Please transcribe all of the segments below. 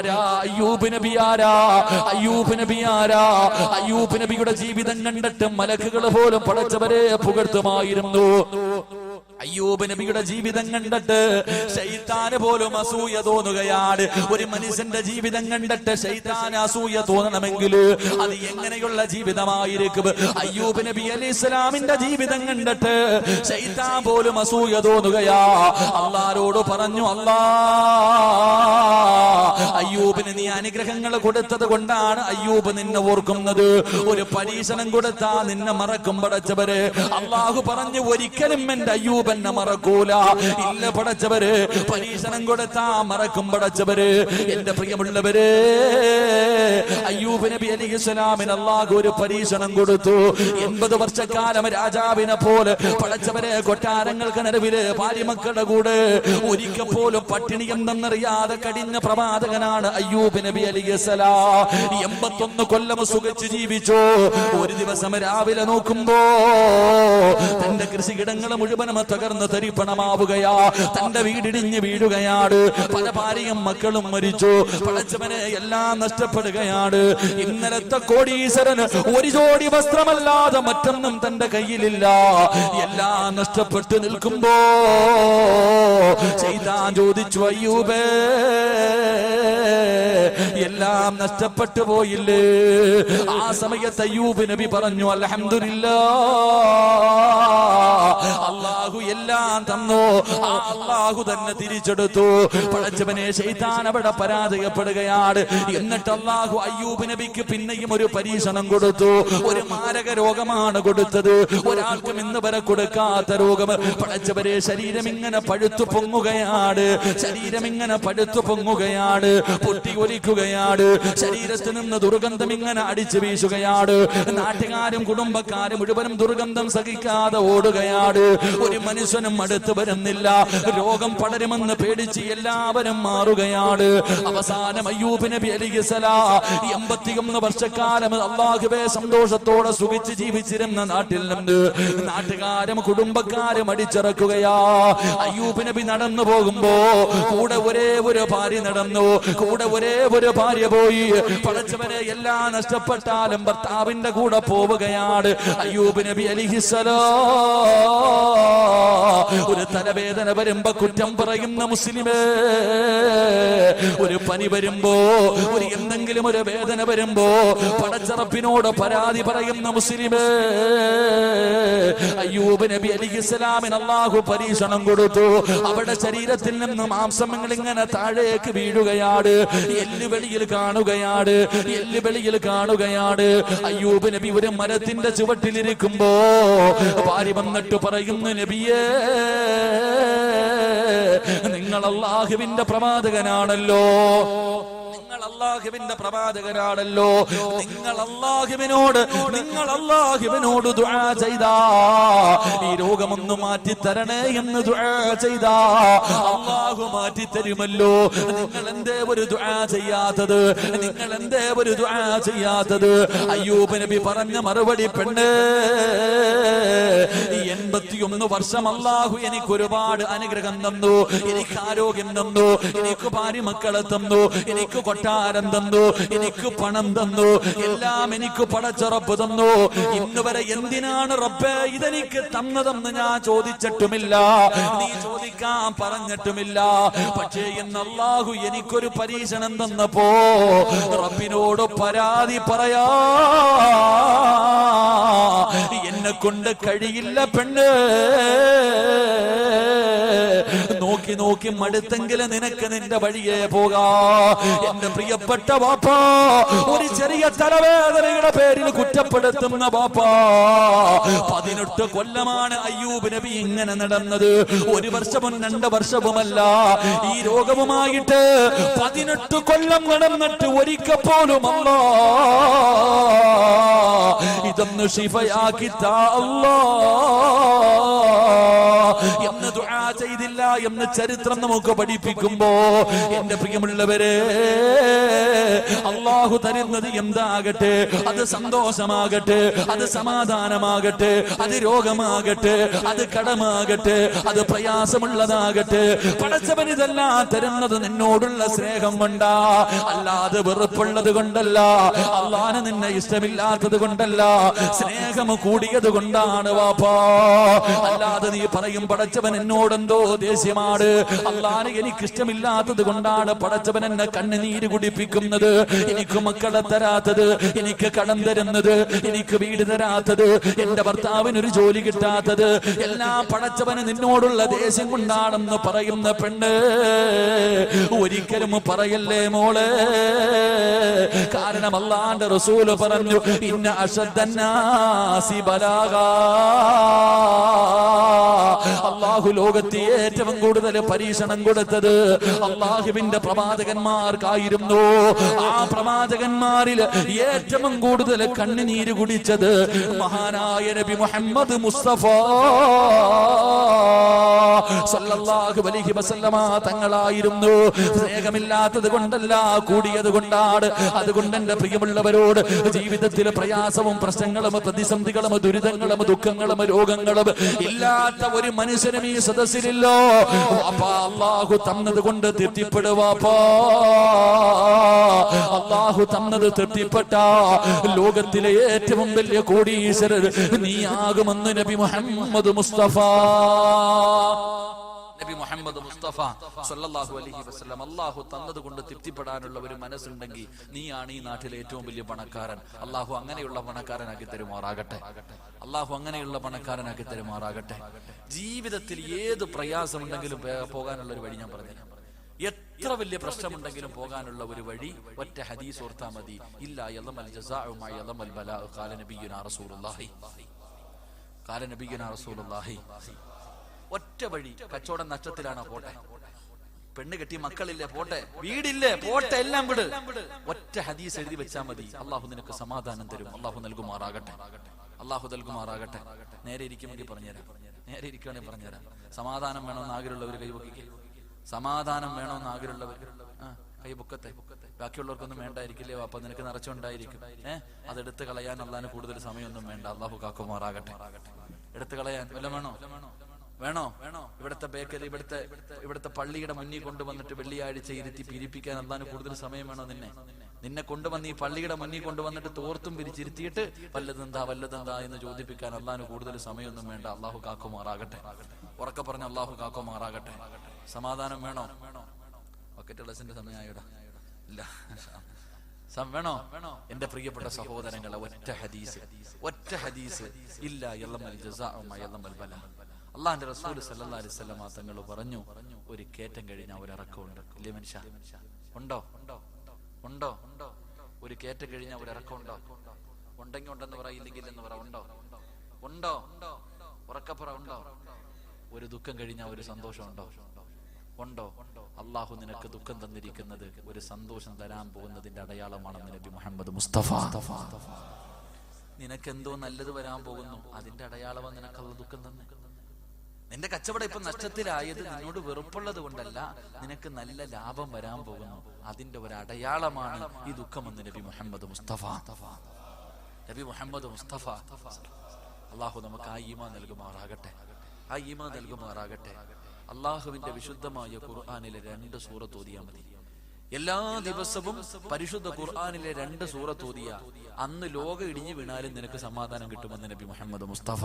ആരാ അയ്യൂബ് നബി? ആരാ അയ്യൂബ് നബി? ആരാ അയ്യൂബ് നബിയുടെ ജീവിതം കണ്ടിട്ട് മലക്കുകൾ പോലും പടച്ചവരെ പുകഴ്ത്തുമായിരുന്നു. അയ്യൂബ് നബിയുടെ ജീവിതം കണ്ടിട്ട് ശൈത്താന് പോലും അസൂയ തോന്നുകയാണ്. ഒരു മനുഷ്യന്റെ ജീവിതം കണ്ടിട്ട് ശൈത്താന് അസൂയ തോന്നണമെങ്കിൽ അത് എങ്ങനെയുള്ള ജീവിതമായിരിക്കും? അയ്യൂബ് നബി അലൈഹിസ്സലാമിന്റെ ജീവിതം കണ്ടിട്ട് ശൈത്താൻ പോലും അസൂയ തോന്നുകയാ. അല്ലാഹുവോട് പറഞ്ഞു, അല്ലാ, അയ്യൂബിന് നീ അനുഗ്രഹങ്ങൾ കൊടുത്തത് കൊണ്ടാണ് അയ്യൂബ് നിന്നെ ഓർക്കുന്നത്. ഒരു പരീക്ഷണം കൊടുത്താ നിന്നെ മറക്കും പടച്ചവര്. അല്ലാഹു പറഞ്ഞു, ഒരിക്കലും എന്റെ അയ്യൂബ് എന്നെ മറക്കൂല. ഇല്ല പടച്ചവര്, പരീക്ഷണം കൊടുത്താ മറക്കും പടച്ചവര്. എന്റെ പ്രിയമുള്ളവര്, അയ്യൂബ് നബി അലൈഹിസ്സലാമിന് അല്ലാഹു ഒരു പരീക്ഷണം കൊടുത്തു. 80 വർഷക്കാലം രാജാവിനെ പോലെ പടച്ചവരെ കൊട്ടാരങ്ങൾക്ക് നടുവില് ഭാര്യമക്കളുടെ കൂടെ ഒരിക്കൽ പോലും പട്ടിണി എന്തെന്നറിയാതെ കടിഞ്ഞ പ്രവാചകനാണ് അയ്യൂബ് നബി അലൈഹിസ്സലാം. 81 കൊല്ലം സുഖിച്ച് ജീവിച്ചു. ഒരു ദിവസം രാവിലെ നോക്കുമ്പോ തന്റെ കൃഷിയിടങ്ങൾ മുഴുവനും തകർന്ന് തരിപ്പണമാവുകയാ. തന്റെ വീടിടിഞ്ഞ് വീഴുകയാണ്. പല ഭാര്യയും മക്കളും മരിച്ചു. പടച്ചവനെ എല്ലാം നഷ്ടപ്പെടുകയാണ്. ഇന്നലത്തെ കോടീശ്വരന് ഒരു ജോഡി വസ്ത്രമല്ലാതെ മറ്റൊന്നും തന്റെ കയ്യിലില്ല. എല്ലാം നഷ്ടപ്പെട്ടു നിൽക്കുമ്പോ ശൈത്താൻ ചോദിച്ചു, അയ്യൂബേ, എല്ലാം നഷ്ടപ്പെട്ടു പോയില്ലേ? ആ സമയത്ത് അയ്യൂബ് നബി പറഞ്ഞു, അൽഹംദുലില്ലാഹ്, അല്ലാഹു എല്ലാം തന്നു. ആ അല്ലാഹു തന്നെ തിരിച്ചെടുത്തു. പടച്ചവനെ, ശൈത്താൻ അവിടെ പരാജയപ്പെടുകയാണ്. എന്നിട്ട് അല്ലാഹു അയ്യൂബ് നബിക്ക് പിന്നെയും ഒരു പരീക്ഷണം കൊടുത്തു. ഒരു മാരക രോഗമാണ് കൊടുത്തത്. ഒരാൾക്കും ഇന്ന് വരെ കൊടുക്കാത്ത രോഗം. പടച്ചവരെ, ശരീരം ഇങ്ങനെ പഴുത്തു പൊങ്ങുകയാണ്. ശരീരം ഇങ്ങനെ പഴുത്തു പൊങ്ങുകയാണ്. പൊട്ടി ഒലിക്കുകയാണ്. ശരീരത്തിൽ നിന്ന് ദുർഗന്ധം ഇങ്ങനെ അടിച്ചു വീശുകയാണ്. നാട്ടുകാരും കുടുംബക്കാരും മുഴുവനും ദുർഗന്ധം സഹിക്കാതെ ഓടുകയാണ്. ഒരു മനുഷ്യനും അടുത്ത് വരുന്നില്ല. രോഗം പടരുമെന്ന് പേടിച്ച് എല്ലാവരും മാറുകയാണ്. അവസാനം അയ്യൂബ് നബി അലൈഹിസ്സലാം 81 വർഷക്കാലം അല്ലാഹുവേ സന്തോഷത്തോടെ സുഖിച്ച് ജീവിച്ചിരുന്ന നാട്ടിൽ നിന്ന് നാട്ടുകാരും കുടുംബക്കാരും അടിച്ചിറക്കുകയാ. അയ്യൂബ് നബി നടന്നു പോകുമ്പോ കൂടെ ഒരേ ഒരു ഭാര്യ നടന്നു. കൂടെ ഒരേ ഒരു ഭാര്യ പോയി. പടച്ചവനെ, എല്ലാം നഷ്ടപ്പെട്ടാലും ഭർത്താവിന്റെ കൂടെ പോവുകയാണ്. അയ്യൂബ് നബി അലൈഹിസ്സലാം ഒരു തലവേദന വരുമ്പോ കുറ്റം പറയുന്ന മുസ്ലിമേ, ഒരു പനി വരുമ്പോ, ഒരു എന്തെങ്കിലും ഒരു വേദന വരുമ്പോ പടച്ചറപ്പിനോട് പരാതി പറയുന്ന മുസ്ലിമേ, അയ്യൂബ് നബി അലൈഹിസ്സലാമിന് അല്ലാഹു പരീക്ഷണം കൊടുത്തു. അവിടെ ശരീരത്തിൽ നിന്ന് മാംസങ്ങൾ ഇങ്ങനെ താഴേക്ക് വീഴുകയാണ്. എല്ലുവെളിയിൽ കാണുകയാണ്. എല്ലുവെളിയിൽ കാണുകയാണ്. അയ്യൂബ് നബി ഒരു മരത്തിന്റെ ചുവട്ടിലിരിക്കുമ്പോ ഭാര്യ വന്നിട്ട് പറയുന്നു, നബിയേ, നിങ്ങൾ അല്ലാഹുവിന്റെ പ്രവാചകനാണല്ലോ. അല്ലാഹുവിന്റെ പ്രവാചകനാണല്ലോ. നിങ്ങൾ അല്ലാഹുവിനോട് ദുആ ചെയ്താ, ഈ രോഗമൊന്ന് മാറ്റി തരണേ എന്ന് ദുആ ചെയ്താ അല്ലാഹു മാറ്റി തരുമല്ലോ. നിങ്ങൾ എന്തേ ഒരു ദുആ ചെയ്യാത്തത്? നിങ്ങൾ എന്തേ ഒരു ദുആ ചെയ്യാത്തത്? അയ്യൂബ് നബി പറഞ്ഞ മറുപടി, പെണ്ണ്, 81 വർഷം അല്ലാഹു എനിക്ക് ഒരുപാട് അനുഗ്രഹം തന്നു. എനിക്ക് ആരോഗ്യം തന്നു. എനിക്ക് ഭാര്യ മക്കളെ തന്നു. എനിക്ക് കൊട്ടാരം തന്നു. എനിക്ക് പണം തന്നു. എല്ലാം എനിക്ക് പടച്ചുറപ്പ് തന്നു. ഇന്ന് വരെ എന്തിനാണ് റബ്ബേ ഇതെനിക്ക് തന്നതെന്ന് ഞാൻ ചോദിച്ചിട്ടുമില്ല. നീ ചോദിക്കാൻ പറഞ്ഞിട്ടുമില്ല. പക്ഷേ ഇന്ന് അല്ലാഹു എനിക്കൊരു പരീക്ഷണം തന്നപ്പോ റബ്ബിനോട് പരാതി പറയാ എന്നെ കൊണ്ട് കഴിയില്ല പെണ്ണ്. നോക്കി നോക്കി മടുത്തെങ്കിലും നിനക്ക് നിന്റെ വഴിയെ പോകാ. എന്റെ പ്രിയപ്പെട്ട ബാപ്പാ, ഒരു ചെറിയ തലവേദനയുടെ പേരിൽ കുറ്റപ്പെടുത്തുന്ന ബാപ്പാ. 18 കൊല്ലമാണ് അയ്യൂബ് നബി ഇങ്ങനെ നടന്നത്. 1 വർഷവും 2 വർഷവുമല്ല. ഈ രോഗവുമായിട്ട് 18 കൊല്ലം നടന്നിട്ട് ഒരിക്കൽ പോലും അല്ലാ ഇതൊന്ന് ശിഫയാക്കി താ അല്ലാ എന്ന് ദുആ ചെയ്തില്ല എന്ന് ചരിത്രം നമുക്ക് പഠിപ്പിക്കുമ്പോ, എന്റെ പ്രിയമുള്ളവരെ, അള്ളാഹു തരുന്നത് എന്താകട്ടെ, അത് സന്തോഷമാകട്ടെ, അത് സമാധാനമാകട്ടെ, അത് രോഗമാകട്ടെ, അത് കടമാകട്ടെ, അത് പ്രയാസമുള്ളതാകട്ടെ, പടച്ചവൻ ഇതെല്ലാം തരുന്നത് നിന്നോടുള്ള സ്നേഹം കൊണ്ടാ, അല്ലാതെ വെറുപ്പുള്ളത് കൊണ്ടല്ല, അള്ളാഹ് നിന്നെ ഇഷ്ടമില്ലാത്തത് കൊണ്ടല്ല, സ്നേഹം കൂടിയത് കൊണ്ടാണ് വാപ്പാ. അല്ലാതെ നീ പറയും പടച്ചവൻ എന്നോടെന്തോ ദേഷ്യമാണ്, അള്ളാഹ് എനിക്ക് ഇഷ്ടമില്ലാത്തത് കൊണ്ടാണ് പടച്ചവൻ എന്നെ കണ്ണുനീര് കുടിപ്പിക്കുന്നത്, എനിക്ക് മക്കളെ തരാത്തത്, എനിക്ക് കടം തരുന്നത്, എനിക്ക് വീട് തരാത്തത്, എന്റെ ഭർത്താവിനൊരു ജോലി കിട്ടാത്തത്, എല്ലാം പടച്ചവന് നിന്നോടുള്ള ദേഷ്യം കൊണ്ടാണെന്ന് പറയുന്ന പെണ്ണ് ഒരിക്കലും പറയല്ലേ മോളെ. കാരണം അല്ലാഹുവിന്റെ റസൂൽ പറഞ്ഞു, ഇന്ന അശദ്ദന്നാസി ബലാഗാ, അല്ലാഹു ലോകത്തെ ഏറ്റവും കൂടുതൽ പരീക്ഷണം കൊടുത്തത് അല്ലാഹുവിന്റെ പ്രവാചകന്മാർക്കായിരുന്നു. ആ പ്രവാചകന്മാരിൽ ഏറ്റവും കൂടുതൽ കണ്ണുനീര് കുടിച്ചത് മഹാനായ നബി മുഹമ്മദ് മുസ്തഫ സല്ലല്ലാഹു അലൈഹി വസല്ലമ തങ്ങളായിരുന്നു. സ്നേഹമില്ലാത്തത് കൊണ്ടല്ല, കൂടിയത് കൊണ്ടാണ്. അതുകൊണ്ട് എന്റെ പ്രിയമുള്ളവരോട് ജീവിതത്തിലെ പ്രയാസവും പ്രശ്നങ്ങളും പ്രതിസന്ധികളും ദുരിതങ്ങളും ദുഃഖങ്ങളും രോഗങ്ങളും ഇല്ലാത്ത ഒരു മനുഷ്യനും ഈ സദസ്സിലില്ലോ. അല്ലാഹു തന്നത് കൊണ്ട് തൃപ്തിപ്പെടുവാപ്പാ. അല്ലാഹു തന്നത് തൃപ്തിപ്പെട്ട ലോകത്തിലെ ഏറ്റവും വലിയ കോടീശ്വരർ നീയാകുമെന്ന് നബി മുഹമ്മദ് മുസ്തഫ. നബി മുഹമ്മദ് മുസ്തഫ സല്ലല്ലാഹു അലൈഹി വസല്ലം അല്ലാഹു തന്നത് കൊണ്ട് തൃപ്തിപ്പെടാനുള്ള ഒരു മനസ്സുണ്ടെങ്കിൽ നീയാണ് ഈ നാട്ടിലെ ഏറ്റവും വലിയ പണക്കാരൻ. അല്ലാഹു അങ്ങനെയുള്ള പണക്കാരനാക്കി തരുമാറാകട്ടെ. അല്ലാഹു അങ്ങനെയുള്ള പണക്കാരനാക്കി തരുമാറാകട്ടെ. ജീവിതത്തിൽ ഏത് പ്രയാസമുണ്ടെങ്കിലും പോകാനുള്ള ഒരു വഴി ഞാൻ പറഞ്ഞുതരാം. എത്ര വലിയ പ്രശ്നമുണ്ടെങ്കിലും പോകാനുള്ള ഒരു വഴി ഒറ്റ ഹദീസ് ഓർത്താ മതി. ഇല്ലാ യളമൽ ജസാഉ മാ യളമൽ ബലാ ഖാല നബിയുനാ റസൂലുള്ളാഹി ഖാല നബിയുനാ റസൂലുള്ളാഹി. ഒറ്റ വഴി. കച്ചവടം നഷ്ടത്തിലാണ്, പോട്ടെ. പെണ്ണ് കെട്ടി മക്കളില്ലേ, പോട്ടെ. വീടില്ലേ, പോട്ടെ. എല്ലാം വിട്. ഒറ്റ ഹദീസ് എഴുതി വെച്ചാ മതി. അള്ളാഹു നിനക്ക് സമാധാനം തരും. അള്ളാഹു നൽകുമാറാകട്ടെ. അള്ളാഹു നൽകുമാറാകട്ടെ. നേരെ ഇരിക്കുമെങ്കിൽ പറഞ്ഞുതരാം. നേരെ ഇരിക്കുകയാണെങ്കിൽ പറഞ്ഞുതരാം. സമാധാനം വേണമെന്ന് ആഗ്രഹമുള്ളവർ കൈപൊക്കിക്കേ. സമാധാനം വേണമെന്ന് ആഗ്രഹമുള്ളവർ കൈ പൊക്കത്തെ. ബാക്കിയുള്ളവർക്കൊന്നും വേണ്ടായിരിക്കില്ലേ അപ്പൊ നിനക്ക് നിറച്ചുണ്ടായിരിക്കും. അതെടുത്ത് കളയാൻ അള്ളാഹിന് കൂടുതൽ സമയമൊന്നും വേണ്ട. അള്ളാഹു കാക്കുമാറാകട്ടെ. എടുത്തു കളയാൻ വല്ല വേണോ? ഇവിടുത്തെ ബേക്കറി, ഇവിടുത്തെ പള്ളിയുടെ മുന്നിൽ കൊണ്ടുവന്നിട്ട് വെള്ളിയാഴ്ച ഇരുത്തി പിരിപ്പിക്കാൻ അള്ളാഹിന് കൂടുതൽ സമയം വേണോ? നിന്നെ കൊണ്ടുവന്ന് ഈ പള്ളിയുടെ മുന്നിൽ കൊണ്ടുവന്നിട്ട് തോർത്തും പിരിച്ചിരുത്തിയിട്ട് വല്ലതെന്താ എന്ന് ചോദിപ്പിക്കാൻ അള്ളാഹിന് കൂടുതൽ സമയമൊന്നും വേണ്ട. അള്ളാഹു കാക്കുമാറാകട്ടെ. ഉറക്കെ പറഞ്ഞ അള്ളാഹു കാക്കുമാറാകട്ടെ. സമാധാനം വേണോ? ബക്കറ്റ് ഗ്ലാസിന്റെ സമയമായിടാ ഇല്ല. വേണോ? എന്റെ പ്രിയപ്പെട്ട സഹോദരങ്ങളെ, ഒറ്റ ഹദീസ് ഇല്ല യളമൽ ജസാഉ മാ യളമൽ ബലാ. അല്ലാഹുവിന്റെ റസൂൽ സല്ലല്ലാഹു അലൈഹി വസല്ലം തങ്ങൾ പറഞ്ഞു, ഒരു കേറ്റം കഴിഞ്ഞാൽ ഒരു ഇറക്കമുണ്ട്. ഇല്ലേ മനുഷ്യ? ഉണ്ടോ? ഒരു കേറ്റം കഴിഞ്ഞാൽ ഒരു ഇറക്കമുണ്ടോ? ഉണ്ടെങ്കിൽ ഉണ്ടെന്ന് പറ, ഇല്ലെങ്കിൽ എന്ന് പറ. ഉണ്ടോ? ഉറക്കപ്പുറ ഉണ്ടോ? ഒരു ദുഃഖം കഴിഞ്ഞാൽ ഒരു സന്തോഷം ഉണ്ടോ? അള്ളാഹു നിനക്ക് ദുഃഖം തന്നിരിക്കുന്നത് ഒരു സന്തോഷം തരാൻ പോകുന്നതിന്റെ അടയാളമാണെന്ന് നബി മുഹമ്മദ് മുസ്തഫ. നിനക്കെന്തോ നല്ലത് വരാൻ പോകുന്നു, അതിന്റെ അടയാളമാണ് നിനക്കുള്ള ദുഃഖം തന്നെ. നിന്റെ കച്ചവടം ഇപ്പൊ നഷ്ടത്തിലായത് നിന്നോട് വെറുപ്പുള്ളത് കൊണ്ടല്ല, നിനക്ക് നല്ല ലാഭം വരാൻ പോകുന്നു, അതിന്റെ ഒരു അടയാളമാണ് ഈ ദുഃഖമെന്ന് നബി മുഹമ്മദ് മുസ്തഫ. അള്ളാഹു നമുക്ക് ആ ഈമാൻ നൽകുമാറാകട്ടെ. അള്ളാഹുവിന്റെ വിശുദ്ധമായ ഖുർആനിലെ 2 സൂറത്ത് ഓതിയാ മതി. എല്ലാ ദിവസവും പരിശുദ്ധ ഖുർആനിലെ 2 സൂറത്ത് ഓതിയ അന്ന് ലോകം ഇടിഞ്ഞു വീണാലും നിനക്ക് സമാധാനം കിട്ടുമെന്ന് നബി മുഹമ്മദ് മുസ്തഫ.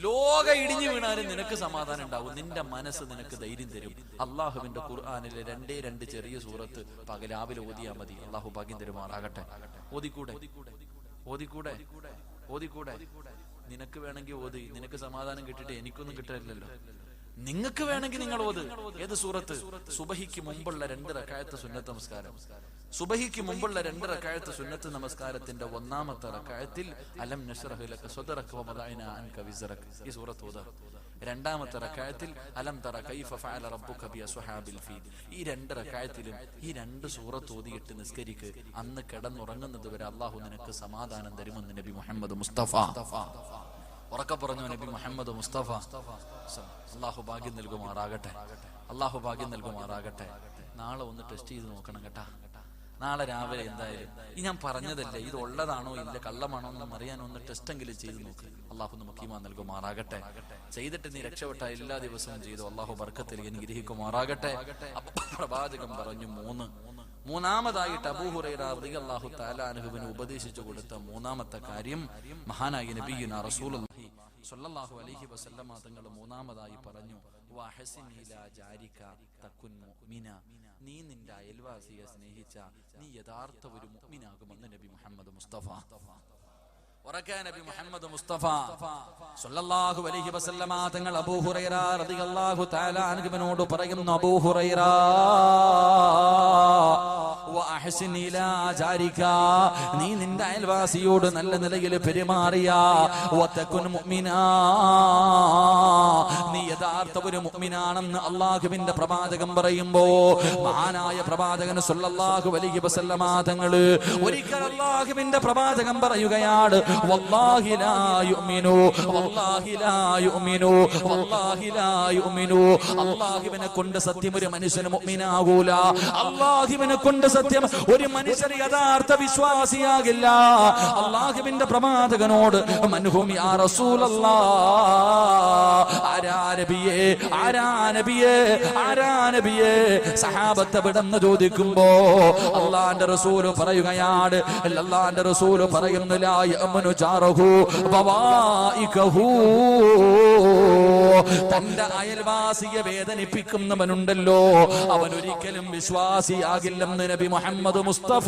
ലോകം ഇടിഞ്ഞു വീണാലും നിനക്ക് സമാധാനം ഉണ്ടാവും. നിന്റെ മനസ്സ് നിനക്ക് ധൈര്യം തരും. അള്ളാഹുവിന്റെ ഖുർആനിലെ 2 ചെറിയ സൂറത്ത് രാവിലെ ഓതിയാ മതി. അള്ളാഹു ഭാഗ്യം തരുമാറാകട്ടെ. ഓതിക്കൂടെ? നിനക്ക് വേണമെങ്കിൽ ഓതി. നിനക്ക് സമാധാനം കിട്ടിയിട്ട് എനിക്കൊന്നും കിട്ടില്ലല്ലോ. നിങ്ങൾക്ക് വേണമെങ്കിൽ നിങ്ങൾ ഓത്. ഏത് സൂറത്ത്? സുബഹിക്ക് മുമ്പുള്ള 2 റക്അത്ത് സുന്നത്ത് നമസ്കാരം. സുബഹിക്ക് മുമ്പുള്ള 2 റക്അത്ത് സുന്നത്ത് നമസ്കാരത്തിന്റെ 1-ാമത്തെ റക്അത്തിൽ അലം നശ്റഹ് ലക സദ്റക വമദഅന അൻക വിസ്റക, ഈ സൂറത്ത് ഓതാ. 2-ാമത്തെ റക്അത്തിൽ അലം തറ കൈഫ ഫഅല റബ്ബുക ബി അസ്ഹാബിൽ ഫീൽ. ഈ 2 റക്അത്തിലും ഈ 2 സൂറത്ത് ഓതിയിട്ട് നിസ്കരിക്ക്. അന്ന് കിടന്നുറങ്ങുന്നത് വരെ അല്ലാഹു നിനക്ക് സമാധാനം തരുമെന്ന് നബി മുഹമ്മദ് മുസ്തഫ. ഉറക്കെ പറഞ്ഞു നബി മുഹമ്മദ് മുസ്തഫ. അള്ളാഹു ഭാഗ്യം നൽകുമാറാകട്ടെ. നാളെ ഒന്ന് ടെസ്റ്റ് ചെയ്ത് നോക്കണം കേട്ടാ. നാളെ രാവിലെ എന്തായാലും ഈ ഞാൻ പറഞ്ഞതല്ലേ, ഇത് ഉള്ളതാണോ ഇല്ല കള്ളമാണോ എന്ന് അറിയാൻ ഒന്ന് ടെസ്റ്റെങ്കിലും ചെയ്ത് നോക്ക്. അള്ളാഹു നമുക്ക് ഈമാൻ നൽകുമാറാകട്ടെ. ചെയ്തിട്ട് നീ രക്ഷപ്പെട്ട എല്ലാ ദിവസവും ചെയ്തു അള്ളാഹു ബർക്കത്തിൽ അനുഗ്രഹിക്കുമാറാകട്ടെ. പ്രവാചകൻ പറഞ്ഞു മൂന്നാമതായിട്ട് അബൂ ഹുറൈറ റളിയല്ലാഹു തആല അൻഹുവിന് ഉപദേശിച്ചു കൊടുത്ത മൂന്നാമത്തെ കാര്യം മഹാനായ നബിയുനാ റസൂലുള്ളാഹി സ്വല്ലല്ലാഹു അലൈഹി വസല്ലമ തങ്ങൾ മൂന്നാമതായി പറഞ്ഞു വഹസിൻ ഇലാ ജാരിക തകുൻ മുഅ്മിന. നീ നിന്റെ അയൽവാസിയെ സ്നേഹിച്ച നീ യഥാർത്ഥ ഒരു മുഅ്മിനാകുമെന്ന് നബി മുഹമ്മദ് മുസ്തഫ. നബി മുഹമ്മദ് മുസ്തഫ സ്വല്ലല്ലാഹു അലൈഹി വസല്ലമ തങ്ങൾ അബൂ ഹുറൈറ റളിയല്ലാഹു തആല അൻഹുവിനോട് പറയുന്നു, അബൂ ഹുറൈറ വഅഹ്സിൻ ഇലാ ജാരിക, നീ നിന്റെ അയൽവാസിയോട് നല്ല നിലയിൽ പെരുമാറിയ വതകുൻ മുഅ്മിനാ, നീ യഥാർത്ഥ ഒരു മുഅ്മിനാണെന്ന് അല്ലാഹുവിന്റെ പ്രവാചകൻ പറയുമ്പോ മഹാനായ പ്രവാചകൻ സ്വല്ലല്ലാഹു അലൈഹി വസല്ലമ തങ്ങൾ ഒരിക്കൽ അല്ലാഹുവിന്റെ പ്രവാചകൻ പറയുകയാണ്, വല്ലാഹി ലാ യുഅ്മിനു വല്ലാഹി ലാ യുഅ്മിനു വല്ലാഹി ലാ യുഅ്മിനു. അല്ലാഹുവിനെ കൊണ്ട് സത്യം ഒരു മനുഷ്യന് മുഅ്മിനാകൂല. അല്ലാഹുവിനെ കൊണ്ട് സത്യം ഒരു മനുഷ്യൻ യഥാർത്ഥ വിശ്വാസിയാകില്ല. അല്ലാഹുവിന്റെ പ്രവാചകനോട് മൻഹും യാ റസൂലല്ലാഹ്, ആരാ നബിയേ ആരാ നബിയേ ആരാ നബിയേ സഹാബത്ത് വിടന്ന് ചോദിക്കുമ്പോ അല്ലാഹുവിന്റെ റസൂൽ പറയുകയാണ്, അല്ലാഹുവിന്റെ റസൂൽ പറയുന്നു, ലാ യഅ്മനു ജാറഹു ബവായികഹു, തന്റെ അയൽവാസിയെ വേദനിപ്പിക്കുന്നവനുണ്ടല്ലോ അവൻ ഒരിക്കലും വിശ്വാസിയാകില്ലെന്ന് നബി മുഹമ്മദ് മുസ്തഫ.